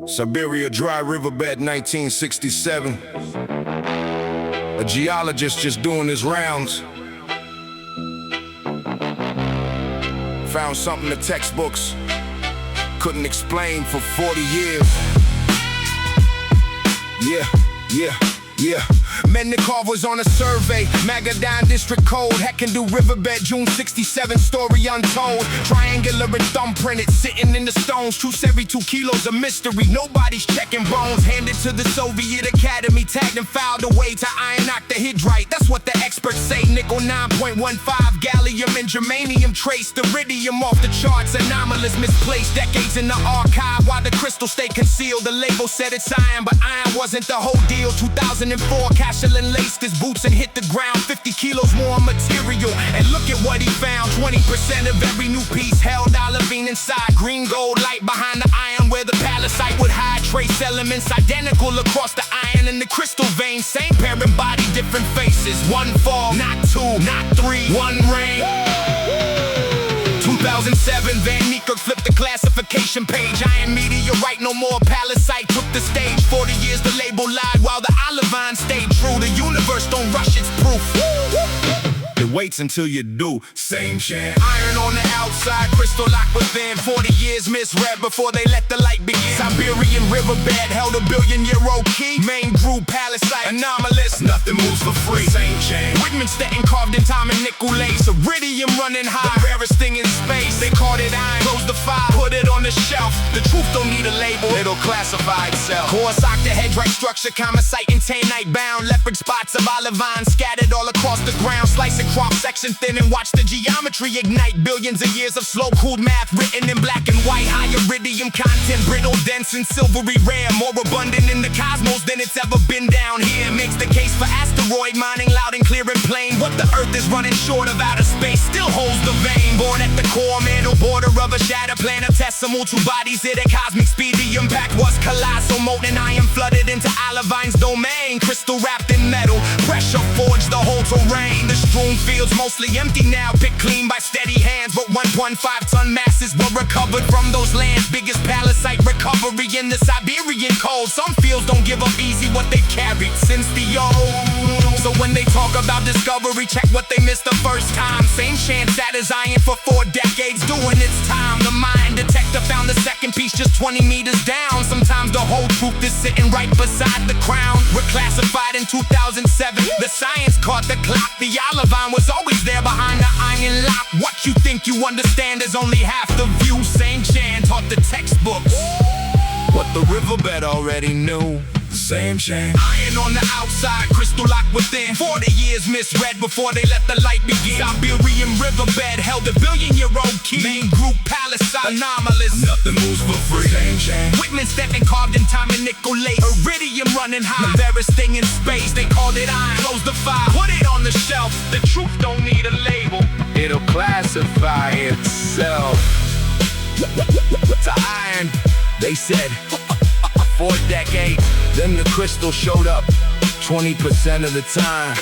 Siberia dry riverbed 1967. A geologist just doing his rounds found something the textbooks couldn't explain for 40 years. Yeah. Mendikov was on a survey, Magadan District Code, Heckendu Riverbed, June 67, story untold. Triangular and thumbprinted, sitting in the stones. Truths every 2 kilos, a mystery, nobody's checking bones. Handed to the Soviet Academy, tagged and filed away to iron octahedrite. That's what the experts say. Nickel 9.15, gallium and germanium traced. Iridium off the charts, anomalous, misplaced. Decades in the archive, while the crystals stay concealed. The label said it's iron, but iron wasn't the whole deal. 2004, Cashel laced his boots and hit the ground. 50 kilos more material, and look at what he found. 20% of every new piece held olivine inside. Green gold light behind the iron where the Pallasite would hide. Trace elements identical across the iron and the crystal veins. Same parent body, different faces. One fall, not two, not three, one rain. 2007, Van Niekerk flipped the classification page. Iron meteorite, no more Pallasite took the stage. 40 years the label lied while the olivine stayed true. The universe don't rush its proof. It waits until you do. Seymchan. Iron on the outside, crystal locked within. 40 years misread before they let the light begin. Siberian riverbed held a billion-year-old key. Main group, Pallasite, anomalous. Nothing moves for free. Seymchan. Whitman carved in time and nickel lace. Iridium running high, the rarest thing in space. They caught it iron, closed the file, put it on the shelf. The truth don't need a label, it'll classify itself. Course octahedrite structure, Pallasite and tanite bound. Leopard spots of olivine scattered all across the ground. Slice and crop section thin and watch the geometry ignite. Billions of years of slow-cooled math written in black and white. High iridium content, brittle, dense, and silvery rare. More abundant in the cosmos than it's ever been down here. Makes the case for asteroid mining loud and clear and plain. What the Earth is running short of outer space still holds the vein. Born at the core, mantle border of a shattered planetesimal. 2 bodies hit at cosmic speed. The impact was colossal. Molten iron flooded into olivine's domain. Crystal wrapped in metal, pressure forged the whole terrain. The strewn fields mostly empty now, picked clean by steady hands. But 1.5-ton masses were recovered from those lands. Biggest Pallasite recovery in the Siberian cold. Some fields don't give up easy what they've carried since the old. So when they talk about discovery, check what they missed the first time. Seymchan sat as iron for 4 decades, doing its time. The mine detector found the second piece just 20 meters down. Sometimes the whole truth is sitting right beside the crown. Reclassified in 2007, the science caught the clock. The olivine was always there behind the iron lock. What you think you understand is only half the view. Seymchan taught the textbooks what the riverbed already knew. Seymchan. Iron on the outside, crystal locked within. 40 years misread before they let the light begin. Siberian riverbed held a billion-year-old key. Main group, Pallasite, anomalous. Nothing moves for free. Seymchan. Whitman carved in time and nickel lace. Iridium running high, the rarest thing in space. They called it iron, closed the file, put it on the shelf. The truth don't need a label, it'll classify itself. To iron, they said 4 decades, then the crystal showed up 20% of the time.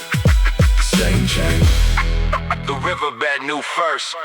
Seymchan. The riverbed knew first.